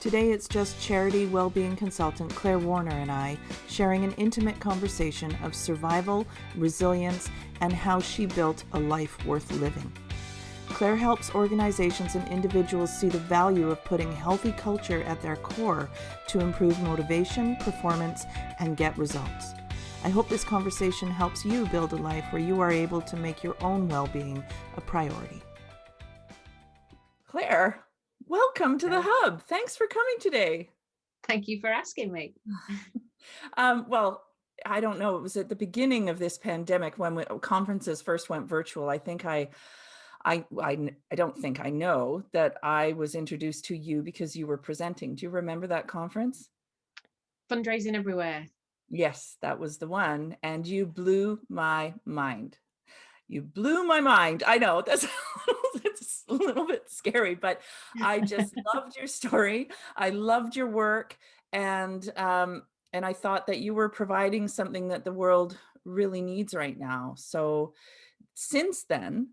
Today it's just charity well-being consultant Claire Warner and I sharing an intimate conversation of survival, resilience, and how she built a life worth living. Claire helps organizations and individuals see the value of putting healthy culture at their core to improve motivation, performance, and get results. I hope this conversation helps you build a life where you are able to make your own well-being a priority. Claire, welcome to the Hub. Thanks for coming today. Thank you for asking me. Well, I don't know. It was at the beginning of this pandemic when conferences first went virtual. I don't think I know that I was introduced to you because you were presenting. Do you remember that conference? Fundraising everywhere. Yes, that was the one. And you blew my mind. You blew my mind. I know that's it's a little bit scary, but I just loved your story. I loved your work. And I thought that you were providing something that the world really needs right now. So since then,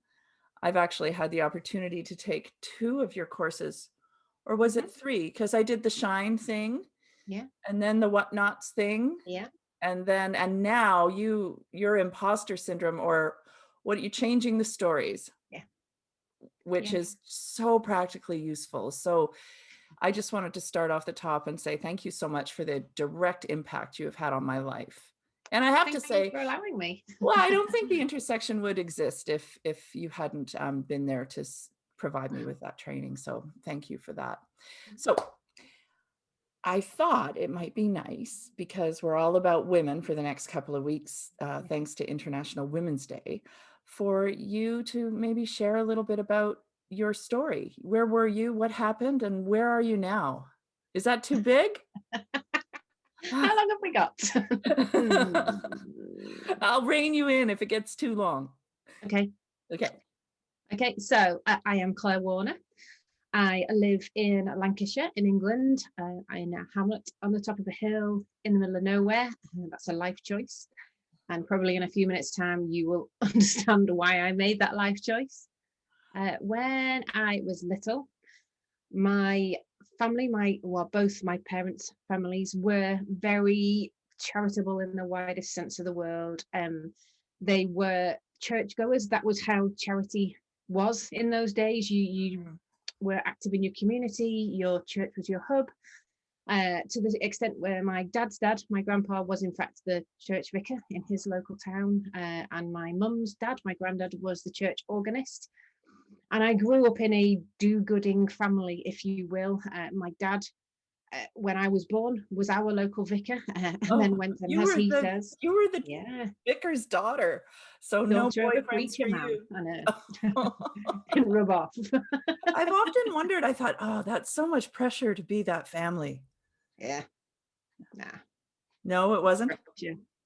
I've actually had the opportunity to take 2 of your courses, or was it 3? Because I did the Shine thing, Yeah, and then the Whatnots thing, yeah, and now your imposter syndrome, or what you're changing the stories, yeah, which yeah. is so practically useful. So I just wanted to start off the top and say thank you so much for the direct impact you have had on my life. And I have to Thank you say, for allowing me. well, I don't think the intersection would exist if you hadn't been there to provide me with that training. So thank you for that. So I thought it might be nice, because we're all about women for the next couple of weeks, thanks to International Women's Day, for you to maybe share a little bit about your story. Where were you? What happened? And where are you now? Is that too big? How long have we got? I'll rein you in if it gets too long. Okay. So I am Claire Warner. I live in Lancashire in England. I'm in a hamlet on the top of a hill in the middle of nowhere. That's a life choice. And probably in a few minutes' time, you will understand why I made that life choice. When I was little, my family, both my parents' families were very charitable in the widest sense of the word. They were churchgoers. That was how charity was in those days. You were active in your community. Your church was your hub. To the extent where my dad's dad, my grandpa, was in fact the church vicar in his local town, and my mum's dad, my granddad, was the church organist. And I grew up in a do-gooding family, if you will. My dad, when I was born, was our local vicar, and then went and, as he says, you were the vicar's daughter, so no boyfriends for man. you. I know. Can rub off. I've often wondered. I thought, oh, that's so much pressure to be that family. Yeah. Nah. No, it wasn't.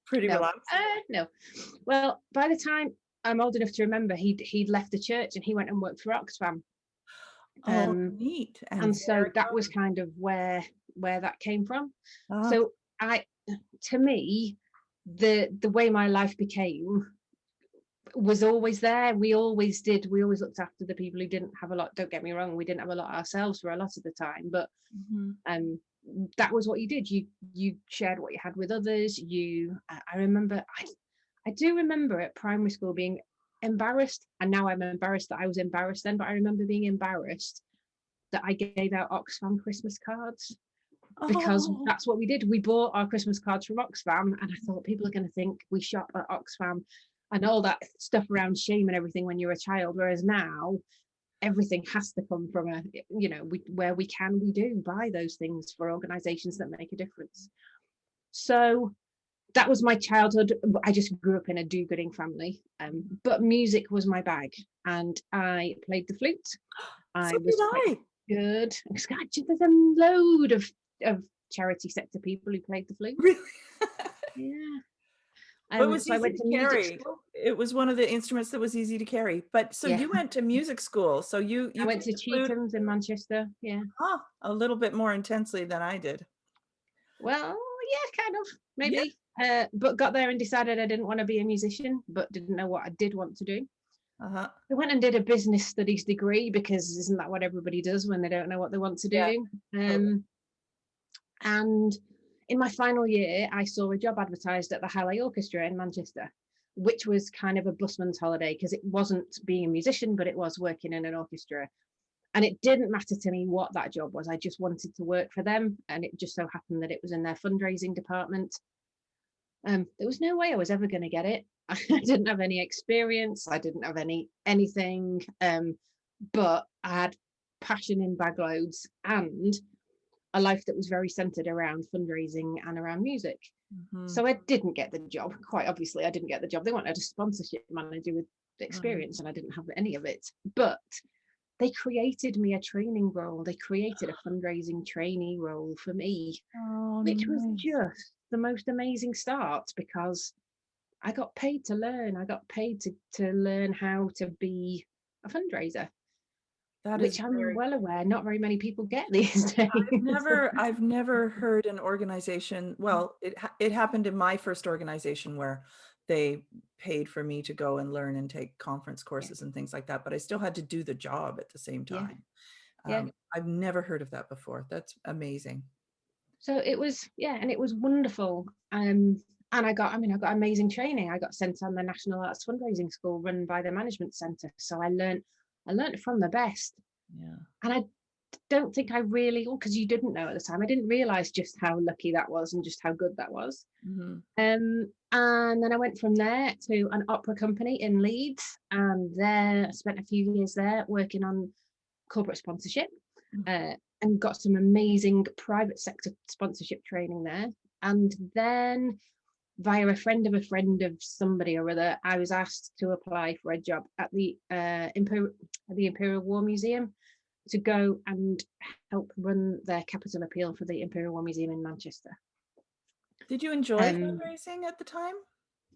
Pretty relaxed. No. Well, by the time I'm old enough to remember, he'd left the church and he went and worked for Oxfam. Oh, neat. And so that was kind of where that came from. So to me, the way my life became was always there. We always looked after the people who didn't have a lot. Don't get me wrong, we didn't have a lot ourselves for a lot of the time, but that was what you did. You shared what you had with others. I do remember at primary school being embarrassed, and now I'm embarrassed that I was embarrassed then, but I remember being embarrassed that I gave out Oxfam Christmas cards, because that's what we did. We bought our Christmas cards from Oxfam, and I thought people are going to think we shop at Oxfam and all that stuff around shame and everything when you're a child, whereas now everything has to come from where we can, we do buy those things for organizations that make a difference. So that was my childhood. I just grew up in a do-gooding family, but music was my bag, and I played the flute. So did I. Good. There's a load of charity sector people who played the flute. Really? Yeah. It was easy to carry. It was one of the instruments that was easy to carry. But so you went to music school. So you I went to Cheetham's in Manchester. Yeah. A little bit more intensely than I did. Well, yeah, kind of, maybe. Yeah. But got there and decided I didn't want to be a musician, but didn't know what I did want to do. I went and did a business studies degree, because isn't that what everybody does when they don't know what they want to do? And in my final year, I saw a job advertised at the Halle Orchestra in Manchester, which was kind of a busman's holiday because it wasn't being a musician, but it was working in an orchestra. And it didn't matter to me what that job was. I just wanted to work for them. And it just so happened that it was in their fundraising department. There was no way I was ever going to get it. I didn't have any experience. I didn't have anything. But I had passion in bag loads and a life that was very centered around fundraising and around music. Mm-hmm. So I didn't get the job. Quite obviously, I didn't get the job. They wanted a sponsorship manager with experience, and I didn't have any of it. But they created me a training role. They created a fundraising trainee role for me, which was just the most amazing start because I got paid to learn. I got paid to learn how to be a fundraiser, which I'm well aware not very many people get these days. I've never heard an organization. Well, it happened in my first organization where they paid for me to go and learn and take conference courses and things like that, but I still had to do the job at the same time. I've never heard of that before. That's amazing. So it was, and it was wonderful. And I got amazing training. I got sent on the National Arts Fundraising School run by the Management Centre. So I learned from the best. Yeah. And I don't think I really, because you didn't know at the time, I didn't realize just how lucky that was and just how good that was. Mm-hmm. And then I went from there to an opera company in Leeds, and there I spent a few years there working on corporate sponsorship, and got some amazing private sector sponsorship training there. And then via a friend of somebody or other, I was asked to apply for a job at the Imperial War Museum to go and help run their capital appeal for the Imperial War Museum in Manchester. Did you enjoy fundraising at the time?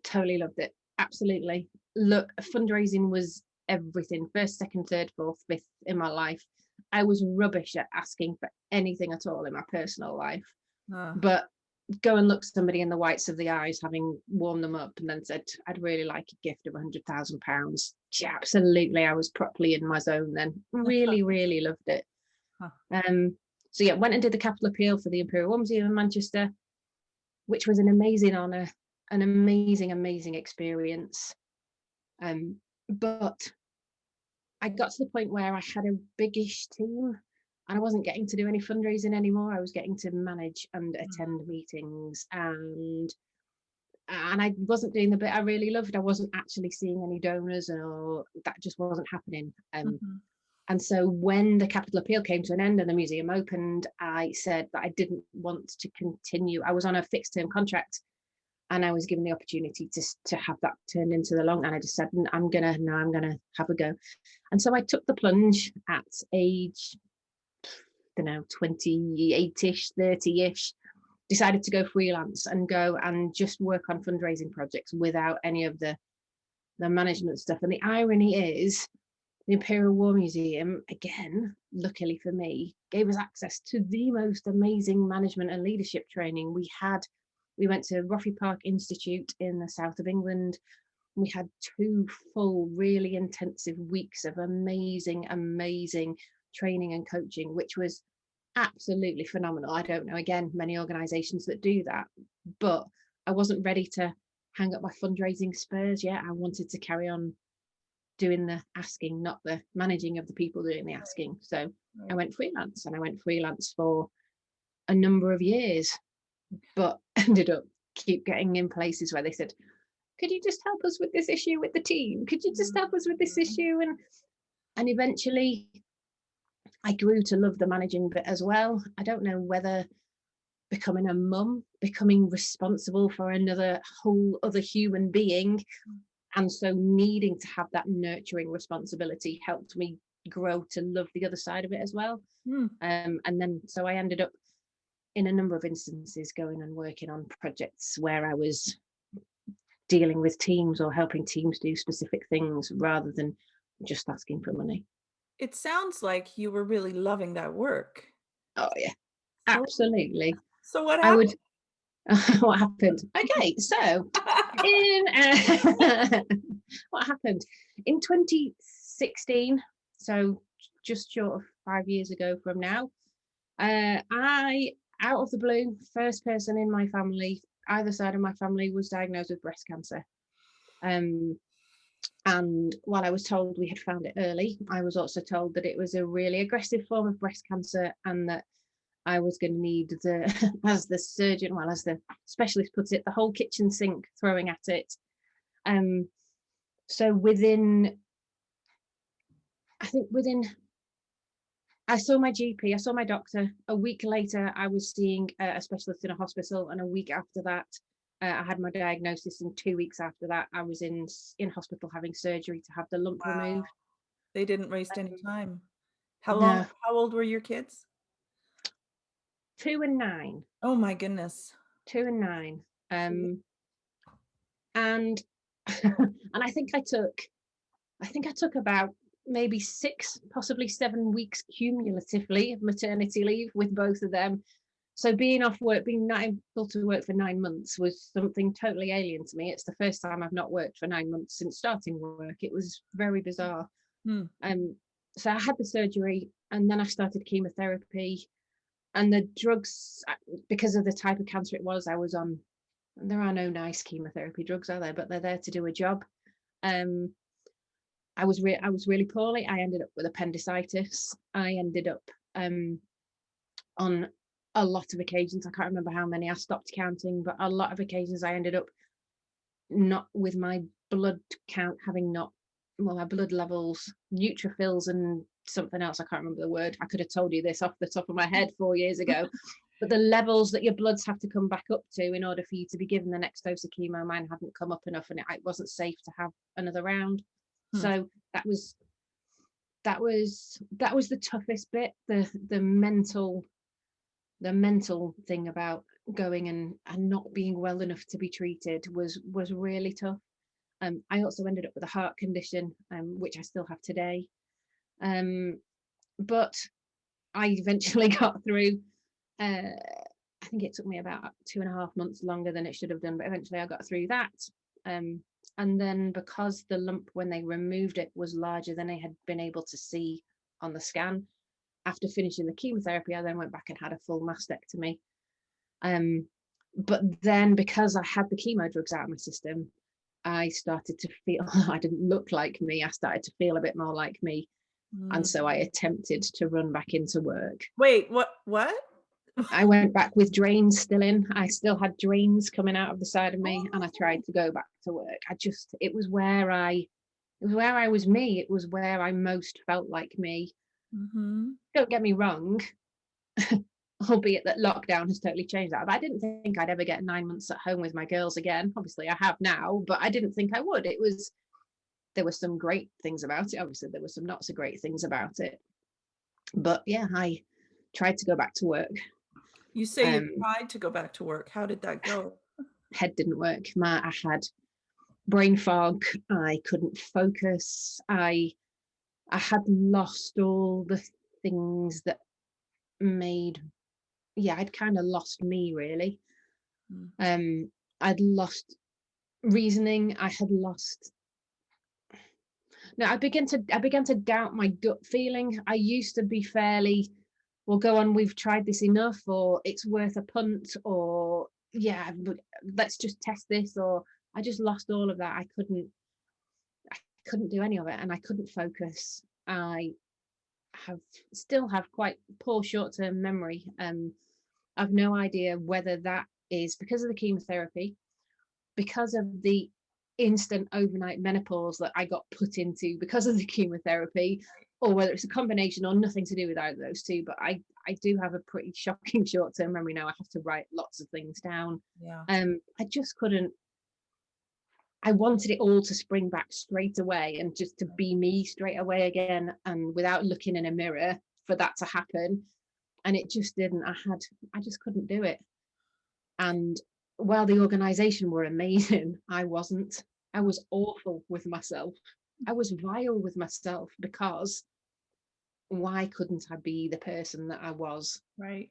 Totally loved it. Absolutely. Look, fundraising was everything. First, second, third, fourth, fifth in my life. I was rubbish at asking for anything at all in my personal life. But go and look somebody in the whites of the eyes, having warmed them up and then said, I'd really like a gift of £100,000. Yeah, absolutely. I was properly in my zone then. Really, really loved it. So went and did the capital appeal for the Imperial War Museum in Manchester, which was an amazing honour, an amazing experience. But I got to the point where I had a biggish team and I wasn't getting to do any fundraising anymore. I was getting to manage and attend meetings, and I wasn't doing the bit I really loved. I wasn't actually seeing any donors, or that just wasn't happening. And so when the capital appeal came to an end and the museum opened, I said that I didn't want to continue. I was on a fixed term contract and I was given the opportunity to have that turned into the long, and I just said, I'm gonna have a go. And so I took the plunge at age, 28ish, 30ish, decided to go freelance and go and just work on fundraising projects without any of the management stuff. And the irony is, the Imperial War Museum, again, luckily for me, gave us access to the most amazing management and leadership training. We went to Roffey Park Institute in the south of England. We had 2 full, really intensive weeks of amazing training and coaching, which was absolutely phenomenal. I don't know, again, many organizations that do that, but I wasn't ready to hang up my fundraising spurs yet. I wanted to carry on doing the asking, not the managing of the people doing the asking. So I went freelance, and I went freelance for a number of years, but ended up keep getting in places where they said, could you just help us with this issue with the team? Could you just help us with this issue? And eventually I grew to love the managing bit as well. I don't know whether becoming a mum, becoming responsible for another whole other human being, and so needing to have that nurturing responsibility helped me grow to love the other side of it as well. And then so I ended up in a number of instances going and working on projects where I was dealing with teams or helping teams do specific things rather than just asking for money. It sounds like you were really loving that work. Oh yeah, absolutely. So what happened? What happened? Okay, so what happened in 2016? So just short of 5 years ago from now, I out of the blue, first person in my family, either side of my family, was diagnosed with breast cancer. And while I was told we had found it early, I was also told that it was a really aggressive form of breast cancer, and that I was going to need the, as the surgeon, well, as the specialist puts it, the whole kitchen sink throwing at it. So I saw my GP, I saw my doctor. A week later, I was seeing a specialist in a hospital, and a week after that, I had my diagnosis, and 2 weeks after that, I was in hospital having surgery to have the lump removed. They didn't waste any time. No. How old were your kids? 2 and 9. Oh my goodness. 2 and 9. And and I think I took about maybe 6, possibly 7 weeks cumulatively of maternity leave with both of them. So being off work, being not able to work for 9 months, was something totally alien to me. It's the first time I've not worked for 9 months since starting work. It was very bizarre. So I had the surgery, and then I started chemotherapy, and the drugs, because of the type of cancer it was, I was on. There are no nice chemotherapy drugs, are there? But they're there to do a job. I was really poorly. I ended up with appendicitis. I ended up on a lot of occasions, I can't remember how many, I stopped counting, but a lot of occasions I ended up not with my blood count having not, well, my blood levels, neutrophils and something else, I can't remember the word. I could have told you this off the top of my head 4 years ago. But the levels that your bloods have to come back up to in order for you to be given the next dose of chemo, mine hadn't come up enough, and it wasn't safe to have another round. So that was the toughest bit. The mental thing about going and not being well enough to be treated was really tough. I also ended up with a heart condition, which I still have today. But I eventually got through. I think it took me about 2.5 months longer than it should have done, but eventually I got through that. And then, because the lump, when they removed it, was larger than they had been able to see on the scan, after finishing the chemotherapy, I then went back and had a full mastectomy. But then, because I had the chemo drugs out of my system, I started to feel, I didn't look like me. I started to feel a bit more like me. And so I attempted to run back into work. Wait, what? I went back with drains still in. I still had drains coming out of the side of me, and I tried to go back to work. It was where I was me. It was where I most felt like me. Don't get me wrong, albeit that lockdown has totally changed that. But I didn't think I'd ever get 9 months at home with my girls again. Obviously I have now, but I didn't think I would. There were some great things about it. Obviously there were some not so great things about it. But yeah, I tried to go back to work. You say you tried to go back to work. How did that go? Head didn't work. I had brain fog. I couldn't focus. I had lost all the things that I'd kind of lost me, really. I'd lost reasoning. I began to doubt my gut feeling. I used to be fairly, well, go on, we've tried this enough, or it's worth a punt, or yeah, let's just test this. Or I just lost all of that. I couldn't do any of it, and I couldn't focus. I still have quite poor short-term memory. I've no idea whether that is because of the chemotherapy, because of the instant overnight menopause that I got put into because of the chemotherapy, or whether it's a combination or nothing to do with either of those two. But I do have a pretty shocking short-term memory now. I have to write lots of things down. I just couldn't. I wanted it all to spring back straight away and just to be me straight away again, and without looking in a mirror for that to happen. And it just didn't. I just couldn't do it. And while the organization were amazing, I wasn't. I was awful with myself. I was vile with myself, because why couldn't I be the person that I was right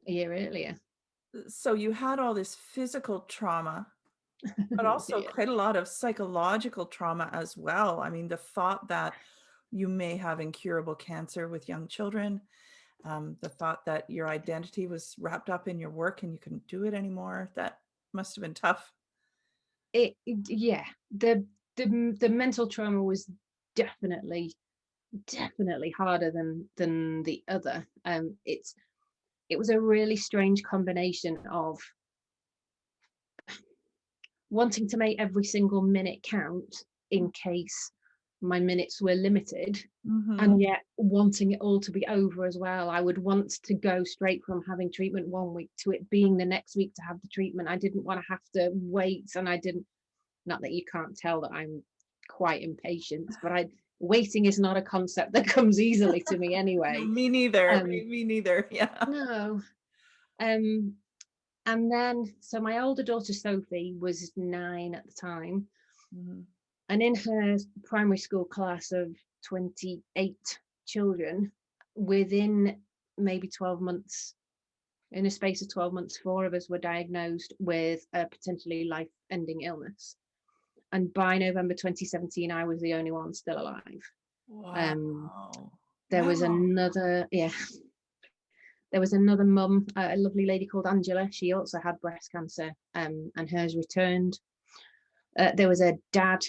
a year earlier? So you had all this physical trauma, but also quite a lot of psychological trauma as well. I mean, the thought that you may have incurable cancer with young children, The thought that your identity was wrapped up in your work and you couldn't do it anymore, that must have been tough. Yeah, the mental trauma was definitely harder than the other. It was a really strange combination of wanting to make every single minute count in case my minutes were limited, and yet wanting it all to be over as well. I would want to go straight from having treatment one week to it being the next week to have the treatment. I didn't want to have to wait, and I didn't, not that you can't tell that I'm quite impatient, but waiting is not a concept that comes easily to me anyway. No, me neither. Me neither. Yeah. No. And then, so my older daughter Sophie was 9 at the time, and in her primary school class of 28 children, within maybe 12 months, in a space of 12 months, 4 of us were diagnosed with a potentially life-ending illness. And by November 2017, I was the only one still alive. Wow. There was another, there was another mum, a lovely lady called Angela. She also had breast cancer, and hers returned. There was a dad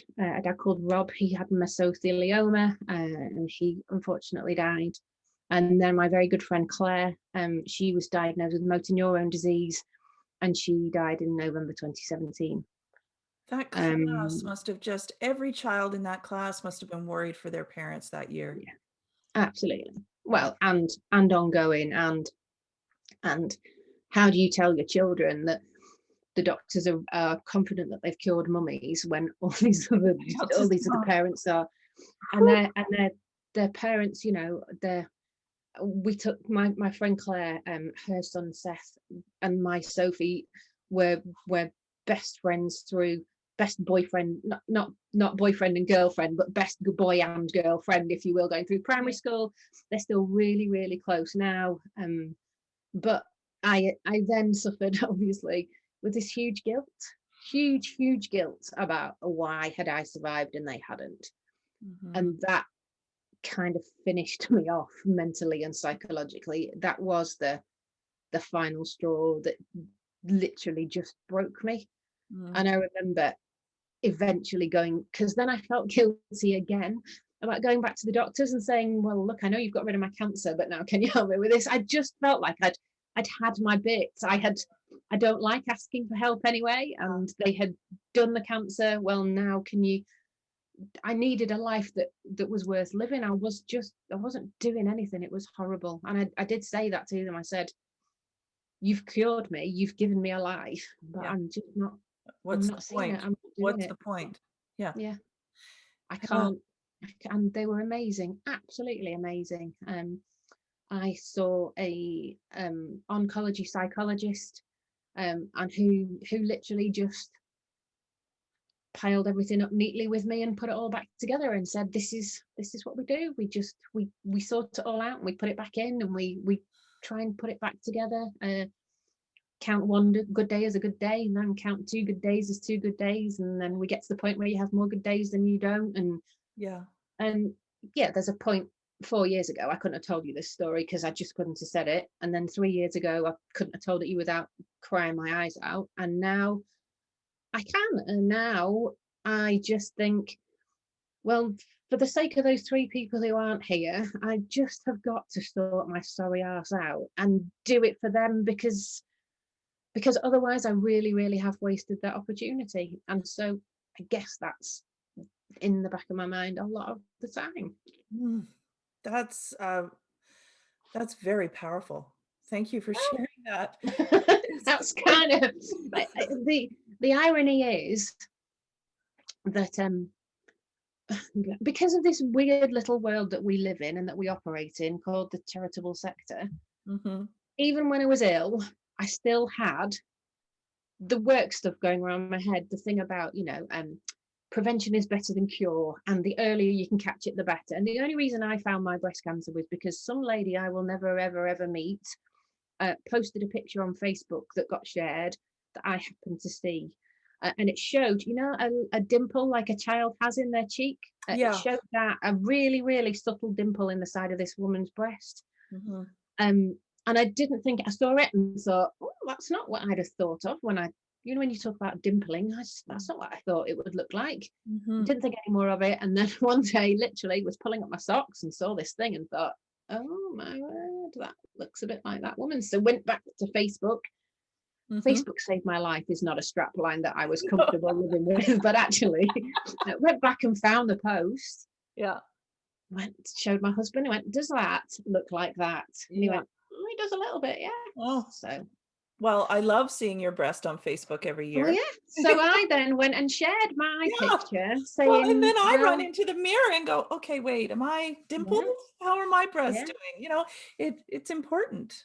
called Rob. He had mesothelioma, and he unfortunately died. And then my very good friend Claire, she was diagnosed with motor neurone disease, and she died in November 2017. That class must have just, every child in that class must have been worried for their parents that year. Yeah, absolutely. Well, and ongoing, and how do you tell your children that the doctors are confident that they've cured mummies when all these other parents are, and their parents, you know, we took my friend Claire, her son Seth, and my Sophie were best friends through best boyfriend, not boyfriend and girlfriend, but best boy and girlfriend, if you will, going through primary school. They're still really, really close now. But I then suffered, obviously, with this huge guilt about why had I survived and they hadn't. And that kind of finished me off mentally and psychologically. That was the final straw that literally just broke me. And I remember eventually going, because then I felt guilty again about going back to the doctors and saying, well, look, I know you've got rid of my cancer, but now can you help me with this? I just felt like I'd had my bits. I don't like asking for help anyway, and they had done the cancer. Well, now I needed a life that was worth living. I wasn't doing anything. It was horrible. And I did say that to them. I said, you've cured me, you've given me a life, but I'm just not. What's the point? What's the point? Yeah. I can't. And they were amazing, absolutely amazing. I saw a oncology psychologist, and who literally just piled everything up neatly with me and put it all back together and said, this is what we do. We sort it all out and we put it back in, and we try and put it back together. Count one good day as a good day, and then count 2 good days as 2 good days, and then we get to the point where you have more good days than you don't. And there's a point 4 years ago I couldn't have told you this story because I just couldn't have said it, and then 3 years ago I couldn't have told it you without crying my eyes out, and now I can. And now I just think, well, for the sake of those 3 people who aren't here, I just have got to sort my sorry ass out and do it for them, because otherwise I really, really have wasted that opportunity. And so I guess that's in the back of my mind a lot of the time. That's very powerful. Thank you for sharing that. That's kind of the irony is that because of this weird little world that we live in and that we operate in called the charitable sector, even when I was ill, I still had the work stuff going around my head, the thing about, prevention is better than cure, and the earlier you can catch it, the better. And the only reason I found my breast cancer was because some lady I will never, ever, ever meet posted a picture on Facebook that got shared that I happened to see. And it showed, a dimple like a child has in their cheek. It showed that a really, really subtle dimple in the side of this woman's breast. And I didn't think, I saw it and thought, oh, that's not what I'd have thought of when when you talk about dimpling, that's not what I thought it would look like. Mm-hmm. Didn't think any more of it. And then one day, literally, was pulling up my socks and saw this thing and thought, oh my word, that looks a bit like that woman. So went back to Facebook. Mm-hmm. Facebook saved my life is not a strap line that I was comfortable living with, but actually I went back and found the post. Yeah. Showed my husband. He went, does that look like that? And he went, it does a little bit, yeah. Oh, So, well, I love seeing your breast on Facebook every year. well, yeah. So I then went and shared my picture saying, well, and then I run into the mirror and go, okay, wait, am I dimpled? Yeah. How are my breasts Yeah. doing? You know, it's important.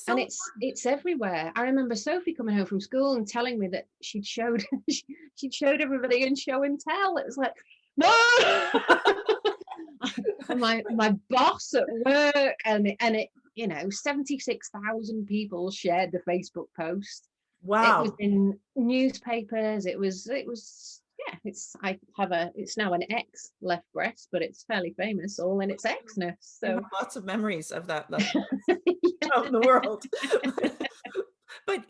And it's everywhere. I remember Sophie coming home from school and telling me that she'd showed everybody in show and tell. It was like, no. And my boss at work, and it 76,000 people shared the Facebook post. Wow. It was in newspapers. It was it's now an X left breast, but it's fairly famous, all in its Xness. So you have lots of memories of that left out in the world. But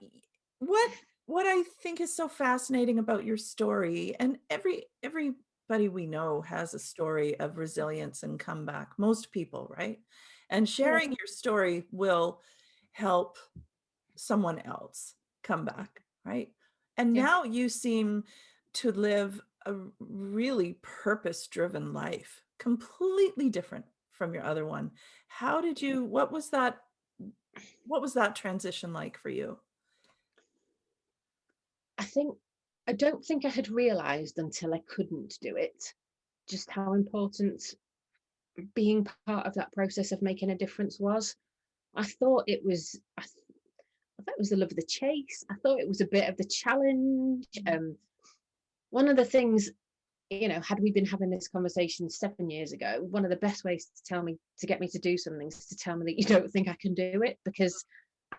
what I think is so fascinating about your story, and everybody we know has a story of resilience and comeback, most people, right? And sharing your story will help someone else come back, right? And now you seem to live a really purpose-driven life, completely different from your other one. What was that transition like for you? I don't think I had realized until I couldn't do it just how important being part of that process of making a difference was. I thought it was the love of the chase. I thought it was a bit of the challenge. One of the things, had we been having this conversation 7 years ago, one of the best ways to get me to do something is to tell me that you don't think I can do it, because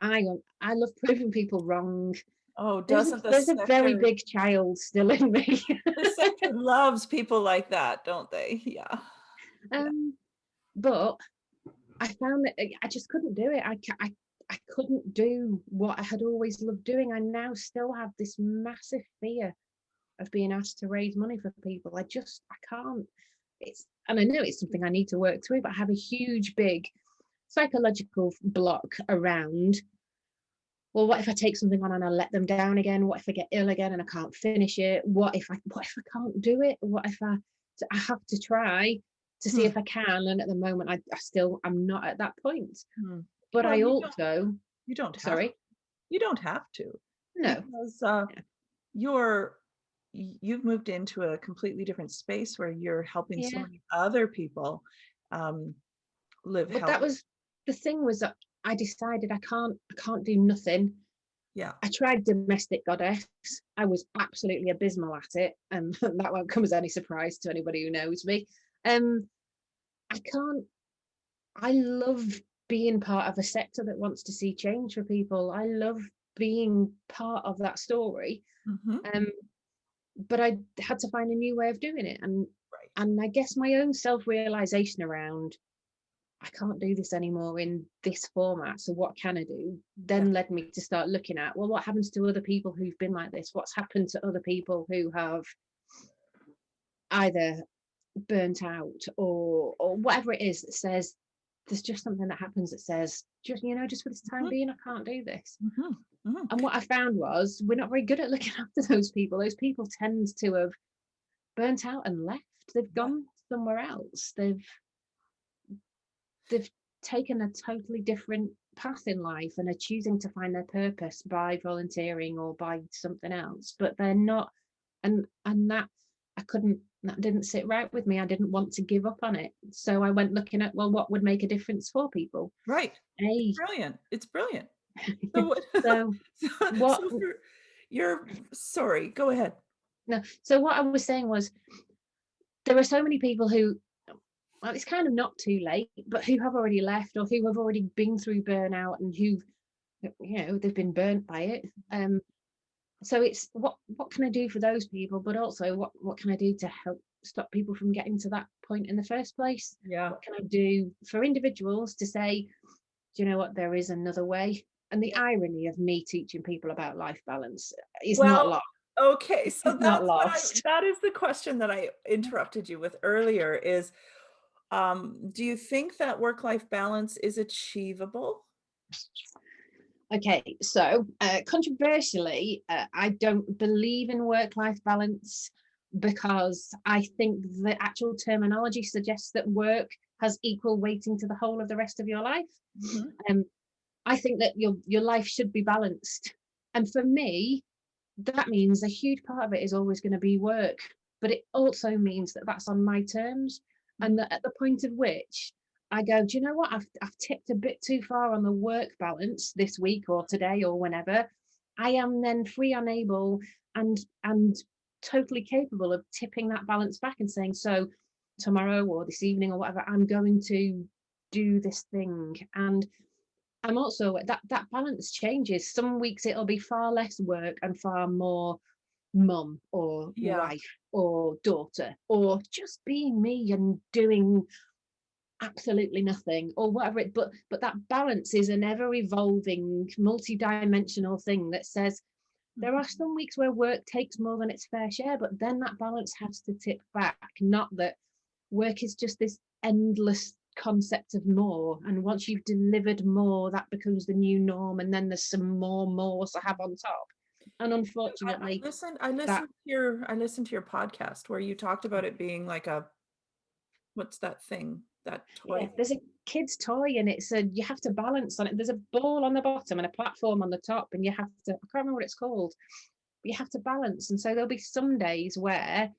I love proving people wrong. Oh, there's a very big child still in me. The sector loves people like that, don't they? Yeah. But I found that I just couldn't do it. I couldn't do what I had always loved doing. I now still have this massive fear of being asked to raise money for people. I can't. And I know it's something I need to work through, but I have a huge, big psychological block around, well, what if I take something on and I let them down again? What if I get ill again and I can't finish it? What if I can't do it? What if I have to try to see if I can? And at the moment, I'm not at that point. But well, you don't have sorry, you don't have to. No, because you've moved into a completely different space where you're helping so many other people live healthy. That was the thing, was that I decided I can't do nothing. Yeah. I tried domestic goddess. I was absolutely abysmal at it, and that won't come as any surprise to anybody who knows me. I love being part of a sector that wants to see change for people. I love being part of that story. But I had to find a new way of doing it, and I guess my own self-realization around, I can't do this anymore in this format, so what can I do, then led me to start looking at, well, what happens to other people who've been like this? What's happened to other people who have either burnt out or whatever it is, that says there's just something that happens that says, just for this time being, I can't do this. And what I found was, we're not very good at looking after those people. Those people tend to have burnt out and left. They've gone somewhere else. They've taken a totally different path in life and are choosing to find their purpose by volunteering or by something else, but they're not, and that didn't sit right with me. I didn't want to give up on it, so I went looking at, well, what would make a difference for people. It's brilliant. So sorry, go ahead. No, so what I was saying was, there are so many people who, well, it's kind of not too late, but who have already left, or who have already been through burnout, and who, they've been burnt by it. So it's what can I do for those people, but also what can I do to help stop people from getting to that point in the first place? What can I do for individuals to say, do you know what, there is another way. And the irony of me teaching people about life balance is not Well, lost. okay, so It's not that's what lost. that is the question that I interrupted you with earlier is, do you think that work-life balance is achievable? Okay, so controversially, I don't believe in work-life balance because I think the actual terminology suggests that work has equal weighting to the whole of the rest of your life. Mhm. Um, I think that your life should be balanced, and for me, that means a huge part of it is always going to be work, but it also means that that's on my terms, and Mhm. that at the point of which I go, do you know what, I've tipped a bit too far on the work balance this week or today or whenever, I am then free and able and totally capable of tipping that balance back and saying, so tomorrow or this evening or whatever, I'm going to do this thing. And I'm also that balance changes. Some weeks it'll be far less work and far more mum or Yeah. wife or daughter or just being me and doing absolutely nothing or whatever it, but that balance is an ever evolving multi-dimensional thing that says there are Mhm. some weeks where work takes more than its fair share, but then that balance has to tip back. Not that work is just this endless concept of more, and once you've delivered more, that becomes the new norm, and then there's some more to have on top. And I unfortunately, listened I that, listened to your podcast where you talked about it being like a what's that thing? That yeah, toy? there's a kid's toy, and it's a, you have to balance on it. There's a ball on the bottom and a platform on the top, and you have to, I can't remember what it's called, but you have to balance. And so there'll be some days where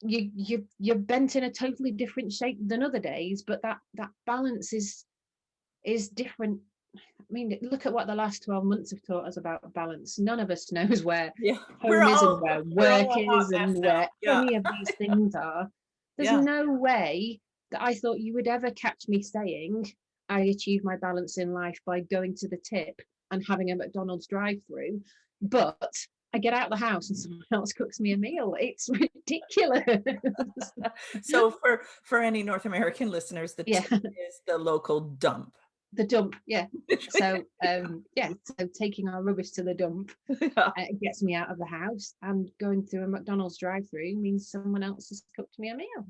you're bent in a totally different shape than other days, but that balance is different. I mean, look at what the last 12 months have taught us about balance. None of us knows where Yeah. home is and where We're work all a hot is and mess now. where Yeah. any of these things are. There's Yeah. no way that I thought you would ever catch me saying I achieve my balance in life by going to the tip and having a McDonald's drive-through, but I get out of the house and someone else cooks me a meal. It's ridiculous. So for any North American listeners, the Yeah, tip is the local dump. the dump. Yeah. So yeah, so taking our rubbish to the dump Yeah. gets me out of the house, and going through a McDonald's drive-through means someone else has cooked me a meal.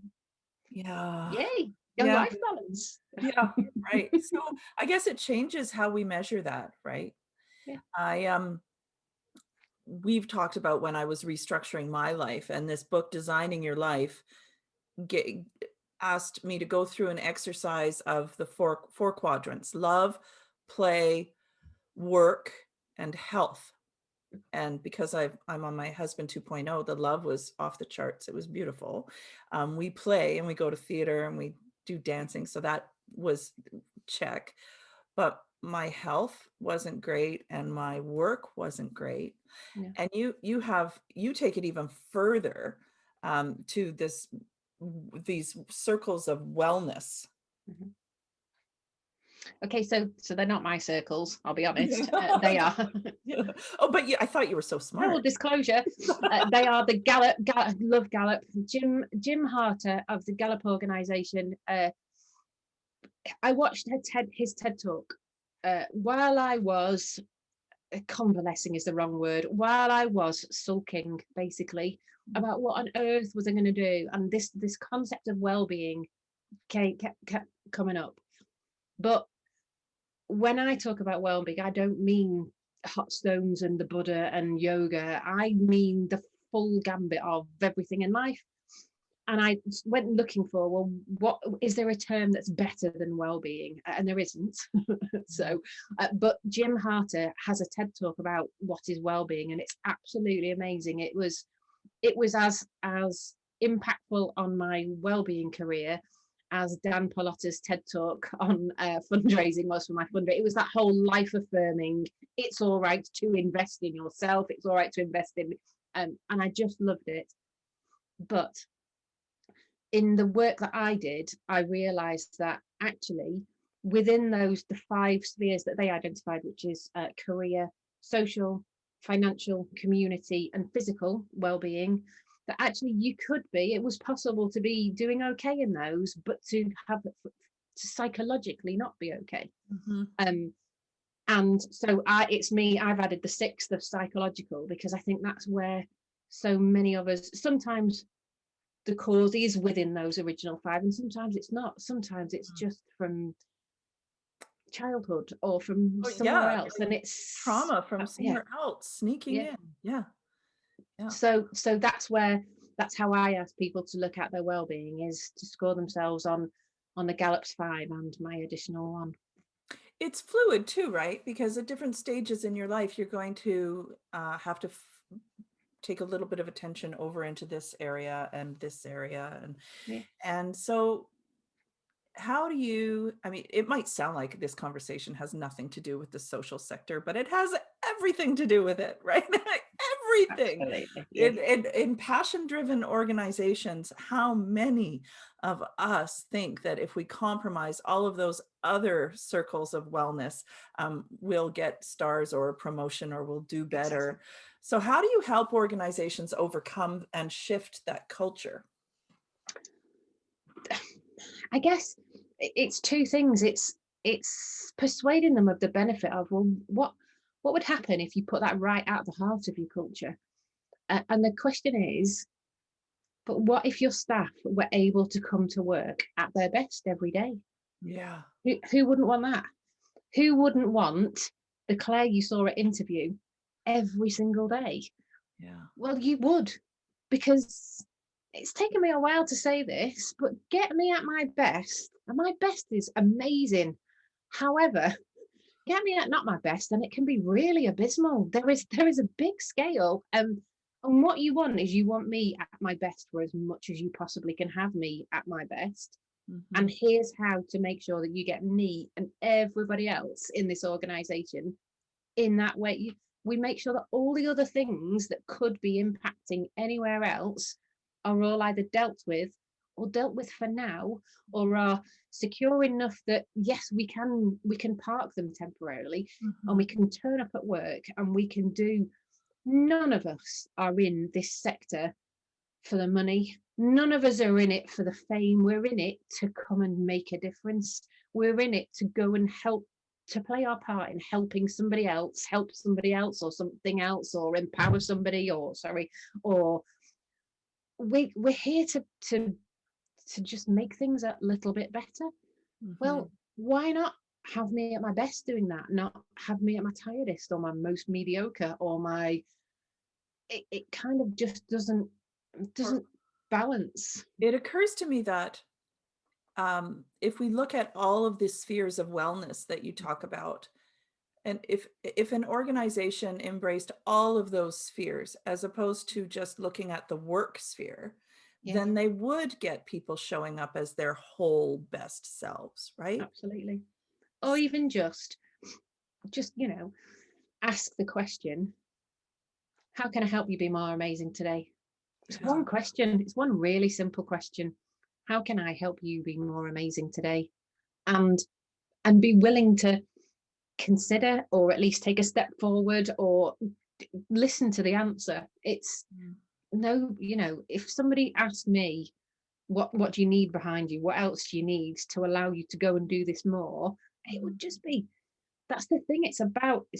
Yeah. Yay, go Yeah. life balance. Yeah. Right. So I guess it changes how we measure that, right? Yeah. I we've talked about when I was restructuring my life and this book, Designing Your Life, get, asked me to go through an exercise of the four quadrants: love, play, work, and health. And because I'm on my husband 2.0, the love was off the charts. It was beautiful. We play and we go to theater and we do dancing. So that was check. But my health wasn't great and my work wasn't great. Yeah. And you take it even further, to these circles of wellness. Mhm. Okay, so they're not my circles, I'll be honest. They are. Oh, but I thought you were so Full smart. disclosure, they are the Gallup, love Gallup. Jim Harter of the Gallup organization. I watched his TED talk while I was convalescing is the wrong word. While I was sulking, basically, about what on earth was I going to do, and this concept of well-being kept coming up. But when I talk about well-being, I don't mean hot stones and the Buddha and yoga. I mean the full gambit of everything in life. And I went looking for, well, what is there a term that's better than well-being? And there isn't. So, but Jim Harter has a TED talk about what is well-being, and it's absolutely amazing. It was as impactful on my well-being career as Dan Pallotta's TED talk on fundraising was for my fundraising. It was that whole life affirming. It's all right to invest in yourself. It's all right to invest in, and I just loved it. But in the work that I did, I realized that actually within the 5 spheres that they identified, which is career, social, financial, community, and physical well-being, that actually it was possible to be doing okay in those, but to to psychologically not be okay. Mhm. And so I've added the sixth of psychological, because I think that's where so many of us, sometimes the cause is within those original five, and sometimes it's not. Sometimes it's just from childhood or from Oh, somewhere yeah, else, and it's trauma from yeah, somewhere else sneaking yeah. in. Yeah, yeah. So that's how I ask people to look at their well-being, is to score themselves on the Gallup's 5 and my additional 1. It's fluid too, right? Because at different stages in your life, you're going to have to take a little bit of attention over into this area and this area. Yeah. And so how do you, I mean, it might sound like this conversation has nothing to do with the social sector, but it has everything to do with it, right? Everything. Absolutely. Yeah. In passion-driven organizations, how many of us think that if we compromise all of those other circles of wellness, we'll get stars or a promotion or we'll do better. Exactly. So how do you help organizations overcome and shift that culture? I guess it's two things. It's persuading them of the benefit of, well, what would happen if you put that right at the heart of your culture? And the question is, but what if your staff were able to come to work at their best every day? Yeah. Who wouldn't want that? Who wouldn't want the Claire you saw at interview every single day? Yeah. Well, you would, because it's taken me a while to say this, but get me at my best, and my best is amazing. However, get me at not my best, and it can be really abysmal. There is a big scale, and what you want is, you want me at my best for as much as you possibly can have me at my best. And Mhm. here's how to make sure that you get me and everybody else in this organization in that way. We make sure that all the other things that could be impacting anywhere else are all either dealt with, or dealt with for now, or are secure enough that, yes, we can park them temporarily, and we Mhm. can turn up at work, and we can do. None of us are in this sector for the money. None of us are in it for the fame. We're in it to come and make a difference. We're in it to go and help, to play our part in helping somebody else, help somebody else or something else, or empower somebody, or we're here to just make things a little bit better. Mhm. Well, why not have me at my best doing that? Not have me at my tiredest, or my most mediocre, or my it kind of just doesn't balance. It occurs to me that if we look at all of the spheres of wellness that you talk about, and if an organization embraced all of those spheres as opposed to just looking at the work sphere, Yeah, then they would get people showing up as their whole best selves, right? absolutely. Or even just ask the question, how can I help you be more amazing today? It's Yeah. one question. It's one really simple question. How can I help you be more amazing today? And be willing to consider, or at least take a step forward, or listen to the answer. It's Mm. no, if somebody asked me, what do you need behind you? What else do you need to allow you to go and do this more? It would just be, that's the thing. It's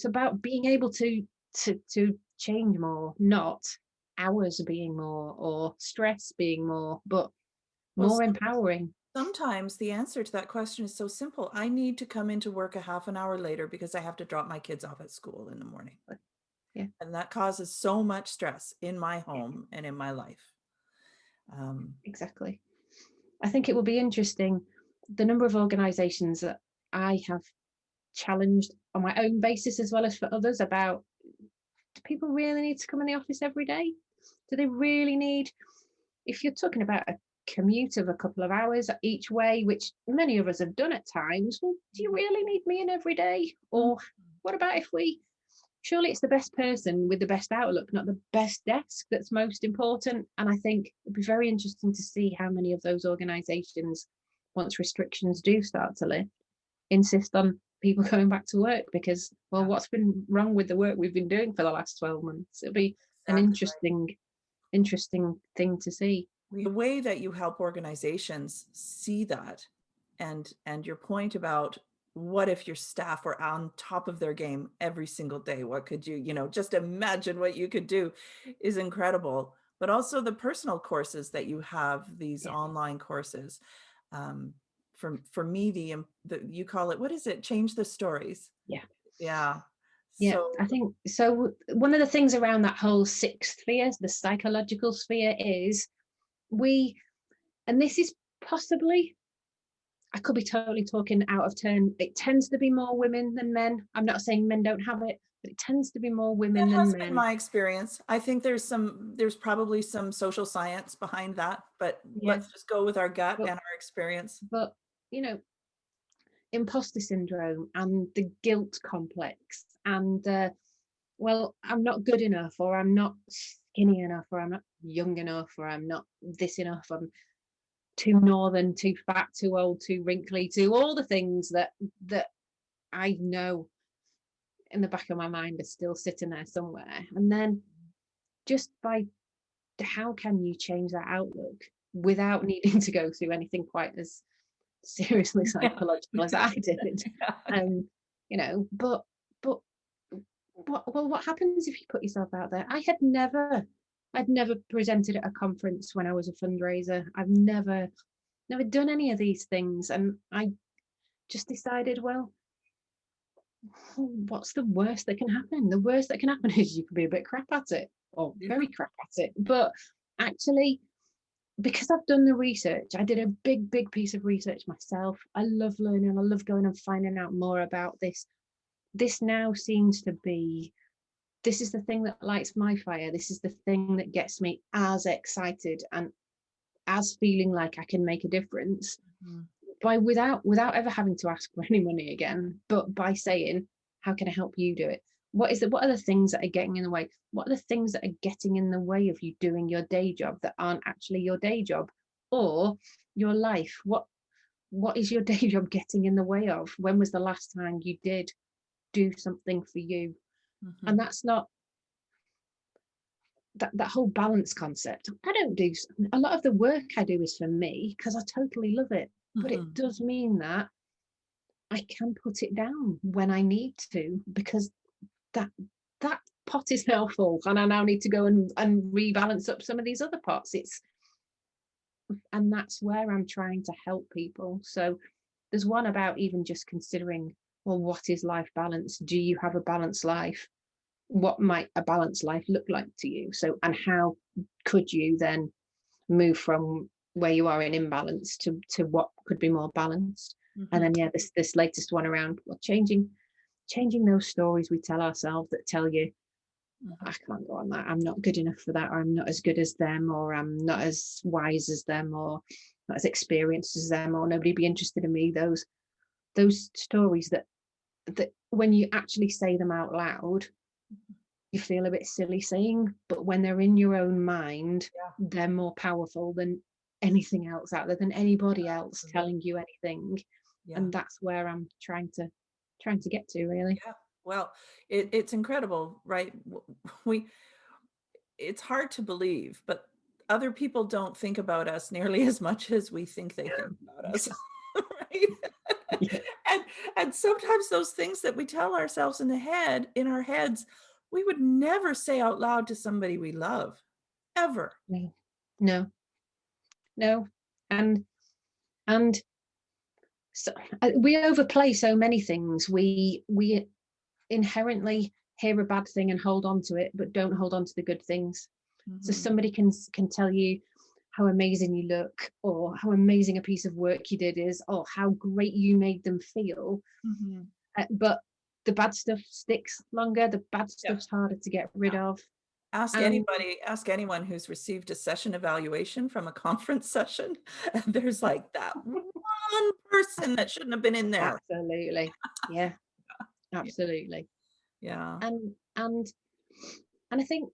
about being able to change more, not hours being more, or stress being more, but Well, more empowering. sometimes the answer to that question is so simple. I need to come into work a half an hour later because I have to drop my kids off at school in the morning. Yeah, And that causes so much stress in my yeah, home and in my life. exactly. I think it will be interesting, the number of organizations that I have challenged on my own basis, as well as for others, about, do people really need to come in the office every day? Do they really need, if you're talking about a commute of a couple of hours each way, which many of us have done at times, well, do you really need me in every day? Mhm. Or what about if surely it's the best person with the best outlook, not the best desk, that's most important. And I think it'd be very interesting to see how many of those organizations, once restrictions do start to lift, insist on people going back to work, because, well, Yeah, what's been wrong with the work we've been doing for the last 12 months? It'll be an exactly. interesting thing to see. The way that you help organizations see that and your point about what if your staff were on top of their game every single day? What could you know, just imagine what you could do is incredible. But also the personal courses that you have, these Yeah. online courses. Um, for me, the you call it, what is it? Change the stories. Yeah. Yeah. Yeah, So I think so. One of the things around that whole sixth sphere, the psychological sphere, is and this is possibly, I could be totally talking out of turn. It tends to be more women than men. I'm not saying men don't have it, but it tends to be more women that than has been men. my experience. I think there's probably some social science behind that, but Yeah, let's just go with our gut but and our experience. but you know, imposter syndrome and the guilt complex and well, I'm not good enough, or I'm not skinny enough, or I'm not young enough, or I'm not this enough, I'm too northern, too fat, too old, too wrinkly, too all the things that I know in the back of my mind are still sitting there somewhere. And then just by how can you change that outlook without needing to go through anything quite as seriously Yeah. psychological as I did? Yeah. You know, but what happens if you put yourself out there? I'd never presented at a conference when I was a fundraiser. I've never done any of these things, and I just decided, well, what's the worst that can happen? The worst that can happen is you can be a bit crap at it, or Yeah. very crap at it. But actually, because I've done the research, I did a big piece of research myself. I love learning. I love going and finding out more about this. This now seems to be, this is the thing that lights my fire. This is the thing that gets me as excited and as feeling like I can make a difference Mhm. by without ever having to ask for any money again, but by saying, how can I help you do it? What are the things that are getting in the way? What are the things that are getting in the way of you doing your day job that aren't actually your day job, or your life? What is your day job getting in the way of? When was the last time you did do something for you? And Mhm. that's not that whole balance concept. I don't do a lot of the work I do is for me because I totally love it, but it Mhm. does mean that I can put it down when I need to, because that that pot is now full and I now need to go and rebalance up some of these other pots. And that's where I'm trying to help people. So there's one about even just considering, well, what is life balance? Do you have a balanced life? What might a balanced life look like to you? So, and how could you then move from where you are in imbalance to what could be more balanced? And Mhm. then yeah, this latest one around, well, changing those stories we tell ourselves that tell you, I Mhm. can't go on that, I'm not good enough for that, or I'm not as good as them, or I'm not as wise as them, or not as experienced as them, or nobody be interested in me. Those stories that when you actually say them out loud, you feel a bit silly saying, but when they're in your own mind, Yeah. they're more powerful than anything else out there, than anybody else Absolutely. telling you anything. Yeah. And that's where I'm trying to get to, really. Yeah. Well, it's incredible, right? We it's hard to believe, but other people don't think about us nearly as much as we think they think about us, right? Yeah. And and sometimes those things that we tell ourselves in our heads, we would never say out loud to somebody we love, ever. No, no, no. And so we overplay so many things. We inherently hear a bad thing and hold on to it, but don't hold on to the good things. So Mhm. somebody can tell you how amazing you look, or how amazing a piece of work you did is, or how great you made them feel. Mhm. But the bad stuff sticks longer. The bad Yeah. stuff's harder to get rid of. And Ask anyone who's received a session evaluation from a conference session, and there's like that one person that shouldn't have been in there. absolutely, yeah, Yeah. absolutely. Yeah. And I think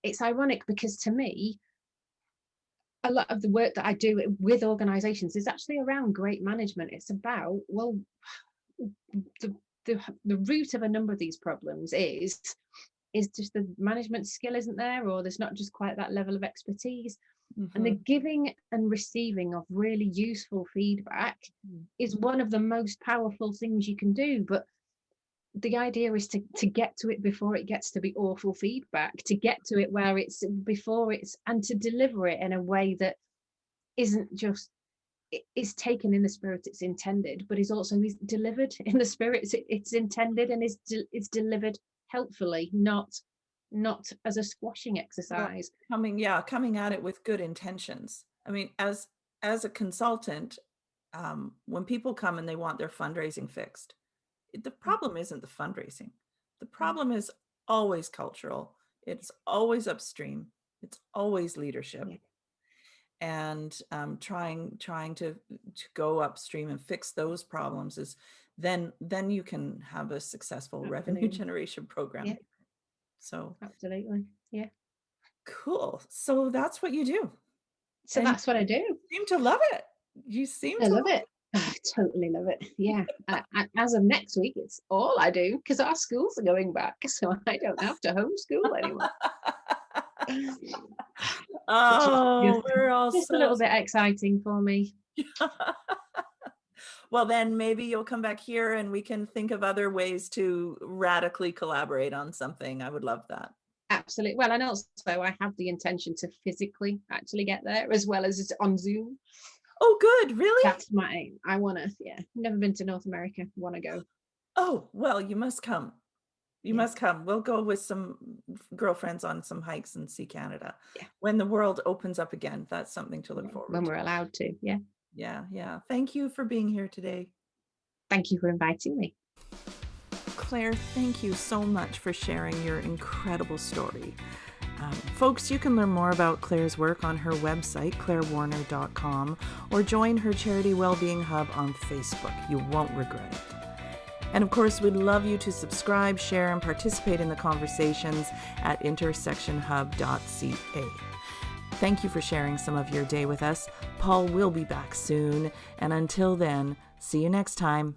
it's ironic because to me, a lot of the work that I do with organizations is actually around great management. It's about, well, the, the root of a number of these problems is just the management skill isn't there, or there's not just quite that level of expertise. And the Mhm. giving and receiving of really useful feedback is one of the most powerful things you can do. But the idea is to get to it before it gets to be awful feedback, to get to it where it's before it's, and to deliver it in a way that isn't just, is taken in the spirit it's intended, but is delivered in the spirit it's intended, and is delivered helpfully, not as a squashing Well, exercise. coming at it with good intentions. I mean, as a consultant, when people come and they want their fundraising fixed, the problem isn't the fundraising. The problem is always cultural. It's always upstream. It's always leadership. Yeah, And trying to go upstream and fix those problems is then you can have a successful revenue absolutely. generation Yeah, program. So absolutely. Yeah. cool. So that's what you do. So And that's what I do. you seem to love it. You seem I to love love it. I totally love it. Yeah. As of next week, it's all I do because our schools are going back, so I don't have to homeschool anymore. it. Which is Oh, we're all just a so little bit exciting for me. well, then maybe you'll come back here and we can think of other ways to radically collaborate on something. I would love that. Absolutely. Well, and also I have the intention to physically actually get there as well as on Zoom. Oh, good. Really? That's my aim. I want to, yeah, never been to North America. Want to go. Oh, well, you must come. You Yeah. must come. We'll go with some girlfriends on some hikes and see Canada. Yeah. When the world opens up again, that's something to look forward When to. we're allowed to. Yeah. Yeah, yeah. Thank you for being here today. Thank you for inviting me. Claire, thank you so much for sharing your incredible story. Folks, you can learn more about Claire's work on her website, clairewarner.com, or join her charity Wellbeing Hub on Facebook. You won't regret it. And of course, we'd love you to subscribe, share, and participate in the conversations at intersectionhub.ca. Thank you for sharing some of your day with us. Paul will be back soon. And until then, see you next time.